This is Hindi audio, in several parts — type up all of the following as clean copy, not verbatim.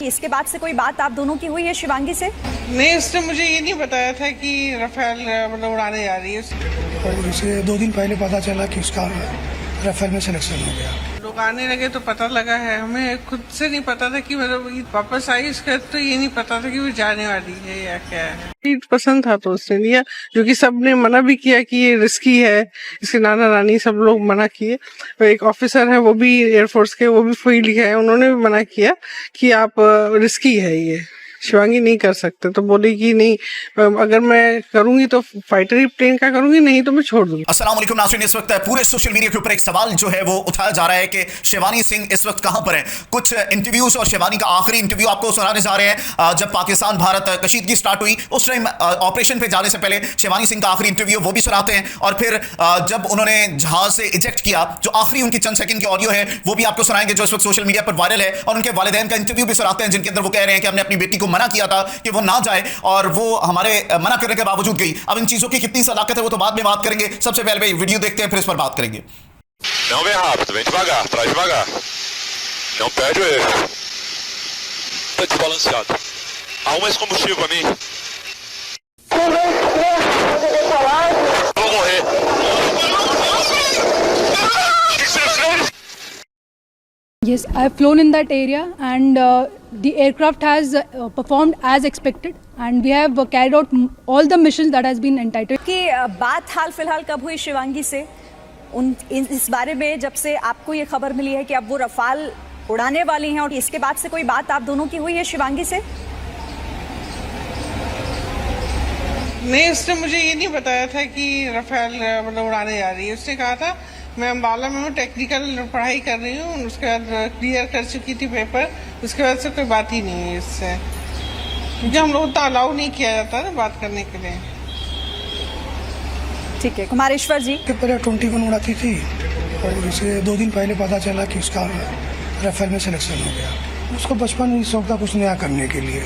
इसके बाद से कोई बात आप दोनों की हुई है शिवांगी से? नहीं, उसने मुझे ये नहीं बताया था कि राफेल मतलब उड़ाने जा रही है। और इसे 2 दिन पहले पता चला कि उसका राफेल में सिलेक्शन हो गया। लोग आने लगे तो पता लगा है, हमें खुद से नहीं पता था कि मतलब वापस आई। इसका तो ये नहीं पता था कि वो जाने वाली है या क्या है। सीट पसंद था तो उसने लिया, जो कि सबने मना भी किया कि ये रिस्की है। इसके नाना नानी सब लोग मना किए। तो एक ऑफिसर है, वो भी एयरफोर्स के, वो भी फील्ड के हैं, उन्होंने भी मना किया कि आप रिस्की है ये, शिवांगी नहीं कर सकते। तो बोली कि नहीं, अगर मैं करूंगी तो फाइटर ही प्लेन का करूंगी, नहीं तो मैं छोड़ दूंगी। अस्सलाम वालेकुम नाज़रीन, इस वक्त पूरे सोशल मीडिया के ऊपर एक सवाल जो है वो उठाया जा रहा है कि शिवानी सिंह इस वक्त कहां पर है। कुछ इंटरव्यूज और शिवानी का आखिरी इंटरव्यू आपको सुनाने जा रहे हैं। जब पाकिस्तान भारत कशीदगी स्टार्ट हुई उस टाइम ऑपरेशन पे जाने से पहले शिवानी सिंह का आखिरी इंटरव्यू वो भी सुनाते हैं, और फिर जब उन्होंने जहाज से इजेक्ट किया जो आखिरी उनकी चंद सेकंड की ऑडियो है वो भी आपको सुनाएंगे, जो इस वक्त सोशल मीडिया पर वायरल है। और उनके वालिदैन का इंटरव्यू भी सुनाते हैं, जिनके अंदर वो कह रहे हैं कि हमने अपनी बेटी को मना किया था कि वो ना जाए और वो हमारे मना करने के बावजूद गई। अब इन चीजों की कितनी सदाकत है वो तो बाद में बात करेंगे। सबसे पहले भाई वीडियो देखते हैं, फिर इस पर बात करेंगे। Não vem rápido, vem devagar, traz devagar. Não perde o eixo. Tá desbalanceado. Arruma esse combustível pra mim. Vou morrer. O que você fez? Yes, I've flown in that area and the aircraft has performed as expected and we have carried out all the missions that has been entitled. कि बात हाल फिलहाल कब हुई शिवांगी से इस बारे में, जब से आपको ये खबर मिली है कि अब वो रफाल उड़ाने वाली हैं, और इसके बाद से कोई बात आप दोनों की हुई है शिवांगी से? नहीं, उसने मुझे ये नहीं बताया था कि राफेल मतलब उड़ाने जा रही है। उसने कहा था मैं अम्बाला में हूँ, टेक्निकल पढ़ाई कर रही हूँ, उसके बाद क्लियर कर चुकी थी पेपर, उसके बाद से कोई बात ही नहीं है इससे, क्योंकि हम लोग तो अलाउ नहीं किया जाता ना बात करने के लिए। ठीक है, कुमारेश्वर जी। पहले 21 उड़ाती थी और इसे 2 दिन पहले पता चला कि उसका राफेल में सिलेक्शन हो गया। उसको बचपन में शौक था कुछ नया करने के लिए,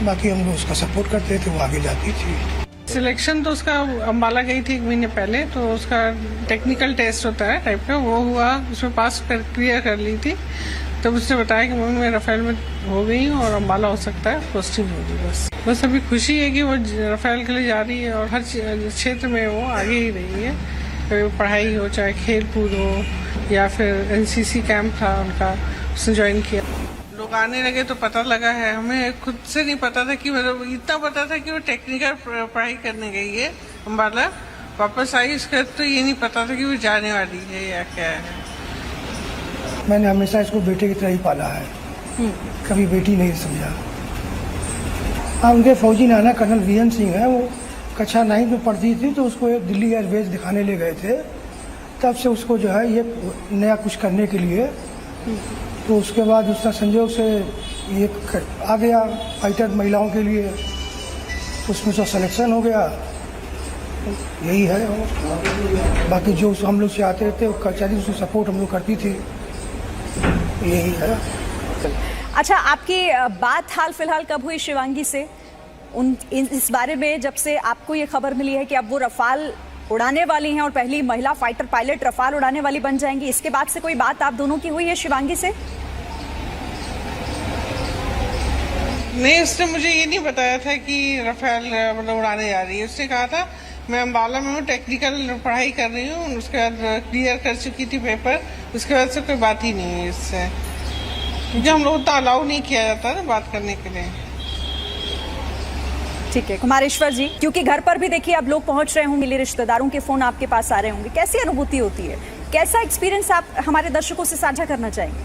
बाकी हम लोग उसका सपोर्ट करते थे, वो आगे जाती थी। सिलेक्शन तो उसका अम्बाला गई थी 1 महीने पहले, तो उसका टेक्निकल टेस्ट होता है टाइप का, वो हुआ, उसमें पास कर क्लियर कर ली थी। तब उसने बताया कि मम्मी मैं राफेल में हो गई हूँ और अम्बाला हो सकता है, पॉजिटिव होगी। बस अभी खुशी है कि वो राफेल के लिए जा रही है और हर क्षेत्र में वो आगे ही रही है, चाहे पढ़ाई हो, चाहे खेल कूद हो, या फिर एनसीसी कैंप था उनका, उसने ज्वाइन किया। लोग आने लगे तो पता लगा है, हमें खुद से नहीं पता था कि मतलब इतना पता था कि वो टेक्निकल पढ़ाई करने गई है अम्बाला, वापस आई। उसका तो ये नहीं पता था कि वो जाने वाली है या क्या है। मैंने हमेशा इसको बेटे की तरह ही पाला है, कभी बेटी नहीं समझा। हाँ, उनके फौजी नाना कर्नल वीएन सिंह है, वो कक्षा 9 में पढ़ती थी तो उसको दिल्ली एयरबेस दिखाने ले गए थे। तब से उसको जो है ये नया कुछ करने के लिए, तो उसके बाद उसका संयोग से ये आ गया फाइटर महिलाओं के लिए, उसमें तो सिलेक्शन हो गया। यही है, बाकी जो हम लोग से आते थे कचहरी उसकी सपोर्ट हम लोग करती थी, यही है। अच्छा, आपकी बात हाल फिलहाल कब हुई शिवांगी से इस बारे में, जब से आपको ये खबर मिली है कि अब वो रफाल उड़ाने वाली हैं और पहली महिला फाइटर पायलट रफाल उड़ाने वाली बन जाएंगी, इसके बाद से कोई बात आप दोनों की हुई है शिवांगी से? नहीं, उसने मुझे ये नहीं बताया था कि राफेल मतलब उड़ाने जा रही है। उसने कहा था मैं अम्बाला में हूँ, टेक्निकल पढ़ाई कर रही हूँ, उसके बाद क्लियर कर चुकी थी पेपर, उसके बाद से कोई बात ही नहीं है इससे, क्योंकि हम लोग तो अलाउ नहीं किया जाता ना बात करने के लिए। ठीक है, कुमारेश्वर जी, क्योंकि घर पर भी देखिए अब लोग पहुंच रहे होंगे, मिले रिश्तेदारों के फोन आपके पास आ रहे होंगे, कैसी अनुभूति होती है, कैसा एक्सपीरियंस आप हमारे दर्शकों से साझा करना चाहेंगे?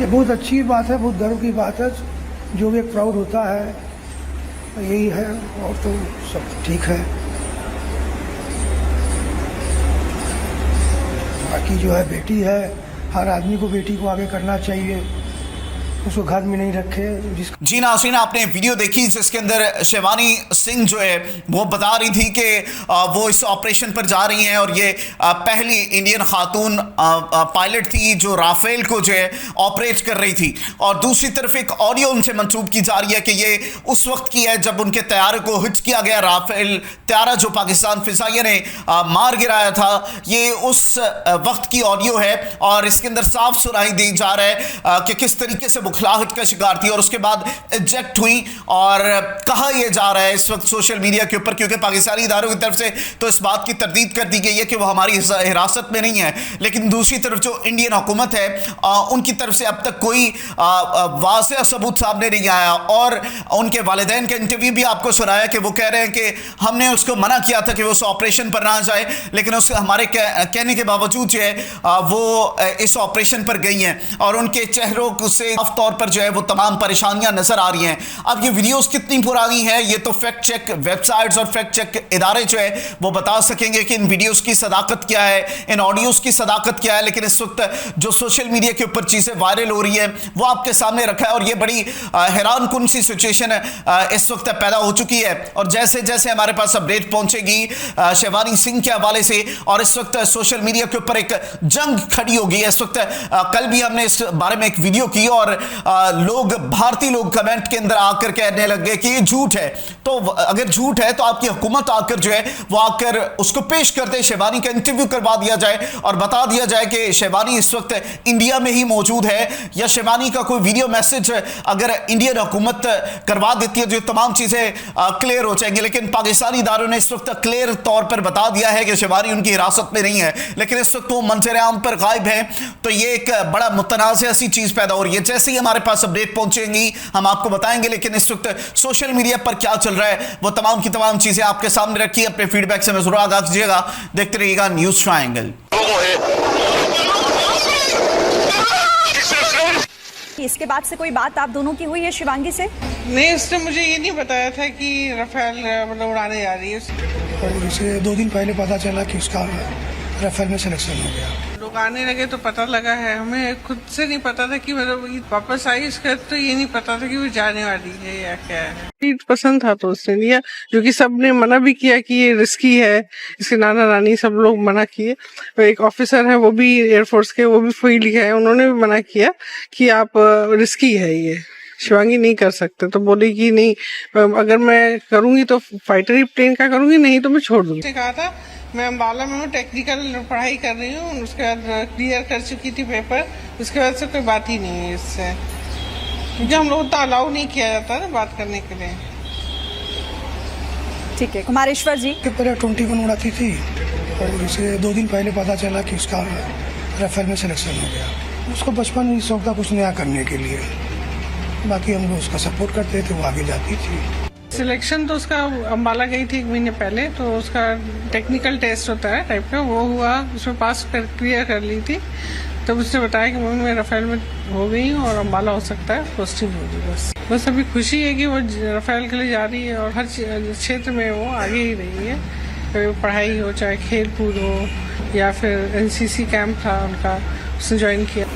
ये बहुत अच्छी बात है, बहुत गर्व की बात है, जो भी एक प्राउड होता है, यही है, और तो सब ठीक है। बाकी जो है बेटी है, हर आदमी को बेटी को आगे करना चाहिए, उसको घर में नहीं रखे। जिस जी नाज़रीन, आपने वीडियो देखी जिसके अंदर शिवानी सिंह जो है वो बता रही थी कि वो इस ऑपरेशन पर जा रही हैं और ये पहली इंडियन खातून पायलट थी जो राफेल को जो है ऑपरेट कर रही थी। और दूसरी तरफ एक ऑडियो उनसे मंसूब की जा रही है कि ये उस वक्त की है जब उनके तैयारे को हिट किया गया राफेल तैयारा जो पाकिस्तान फिजाइया ने मार गिराया था। ये उस वक्त की ऑडियो है और इसके अंदर साफ सुनाई दी जा रहा है कि किस तरीके से बुखलाहट का शिकार थी और उसके बाद इजेक्ट हुई। और कहा यह जा रहा है इस वक्त सोशल मीडिया के ऊपर, क्योंकि पाकिस्तानी इदारों की तरफ से तो इस बात की तरदीद कर दी गई है कि वो हमारी हिरासत में नहीं है, लेकिन दूसरी तरफ जो इंडियन हुकूमत है उनकी तरफ से अब तक कोई वाज़ेह सबूत सामने नहीं आया। और उनके वालिदैन का इंटरव्यू भी आपको सुनाया कि वो कह रहे हैं कि हमने उसको मना किया था कि वो उस ऑपरेशन पर ना जाए, लेकिन उस हमारे कहने के बावजूद जो है वो इस ऑपरेशन पर गई हैं और उनके चेहरों से साफ तौर पर जो है वो तमाम परेशानियां नजर आ रही हैं। अब ये वीडियोस कितनी पुरानी है ये तो फैक्ट चेक वेबसाइट्स और फैक्ट चेक इदारे जो है वो बता सकेंगे कि इन वीडियोस की सदाकत क्या है, इन ऑडियोस की सदाकत क्या है। लेकिन इस वक्त जो सोशल मीडिया के ऊपर चीजें वायरल हो रही है वो आपके सामने रखा है और ये बड़ी हैरान कुन सी सिचुएशन इस वक्त पैदा हो चुकी है। और जैसे जैसे हमारे पास अपडेट पहुंचेगी शिवानी सिंह के हवाले से और इस वक्त सोशल मीडिया के ऊपर एक जंग खड़ी हो गई है। इस वक्त कल भी हमने इस बारे में एक वीडियो की और लोग भारतीय लोग कमेंट के अंदर आकर कहने लगे कि ये झूठ है। तो अगर झूठ है तो आपकी हुकूमत आकर जो है वो आकर उसको पेश कर दे, शिवानी का इंटरव्यू करवा दिया जाए और बता दिया जाए कि शिवानी इस वक्त इंडिया में ही मौजूद है, या शिवानी का कोई वीडियो मैसेज अगर इंडियन हुकूमत करवा देती है जो तमाम चीजें क्लियर हो जाएंगी। लेकिन पाकिस्तानी इदारों ने इस वक्त क्लियर तौर पर बता दिया है कि शिवानी उनकी हिरासत में नहीं है, लेकिन इस वक्त वो मंजर आम पर गायब है। तो ये एक बड़ा मुतनाज़ सी चीज पैदा हो रही है। जैसे ही हमारे पास अपडेट पहुंचेंगी हम आपको बताएंगे, लेकिन इस वक्त सोशल मीडिया पर क्या चल रहा है वो तमाम की तमाम चीजें आपके सामने रखी। अपने फीडबैक से जरूर आगाह कीजिएगा। देखते रहिएगा न्यूज़ ट्रायंगल। इसके बाद से कोई बात आप दोनों की हुई है शिवांगी से? नहीं, उसने मुझे ये नहीं बताया था कि राफेल मतलब उड़ाने जा रही है। और उसे 2 दिन पहले पता चला कि उसका राफेल में सिलेक्शन हो गया। लोग आने लगे तो पता लगा है, हमें खुद से नहीं पता था कि मतलब वापस आई इसका, तो ये नहीं पता था कि वो जाने वाली है या क्या है। सीट पसंद था तो उसने लिया, जो कि सबने मना भी किया कि ये रिस्की है, इसके नाना नानी सब लोग मना किए। तो एक ऑफिसर है वो भी एयरफोर्स के, वो भी फील्ड के हैं, उन्होंने भी मना किया कि आप रिस्की है ये, शिवांगी नहीं कर सकते। तो बोली कि नहीं, अगर मैं करूंगी तो फाइटर ही प्लेन का करूंगी, नहीं तो मैं छोड़ दूंगी। कहा था मैं अम्बाला में हूँ, टेक्निकल पढ़ाई कर रही हूँ, उसके बाद क्लियर कर चुकी थी पेपर, उसके बाद से कोई बात ही नहीं है इससे, क्योंकि हम लोग तो अलाउ नहीं किया जाता ना बात करने के लिए। ठीक है, कुमारेश्वर जी। पहले 21 उड़ाती थी और उसे 2 दिन पहले पता चला कि उसका राफेल में सिलेक्शन हो गया। उसको बचपन में शौक था कुछ नया करने के लिए, बाकी हम लोग उसका सपोर्ट करते थे, वो आगे जाती थी। सिलेक्शन तो उसका अम्बाला गई थी 1 महीने पहले, तो उसका टेक्निकल टेस्ट होता है टाइप का, वो हुआ, उसमें पास कर क्लियर कर ली थी। तब उसने बताया कि मम्मी मैं राफेल में हो गई हूँ और अम्बाला हो सकता है पोस्टिंग होगी। बस अभी खुशी है कि वो राफेल के लिए जा रही है और हर क्षेत्र में वो आगे ही रही है, चाहे पढ़ाई हो चाहे खेल कूद हो या फिर NCC कैंप था उनका, उसने ज्वाइन किया।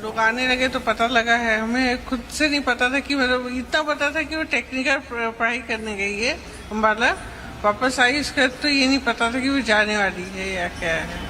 लोग आने लगे तो पता लगा है, हमें खुद से नहीं पता था कि मतलब इतना पता था कि वो टेक्निकल पढ़ाई करने गई है अम्बाला, वापस आई इसका, तो ये नहीं पता था कि वो जाने वाली है या क्या है।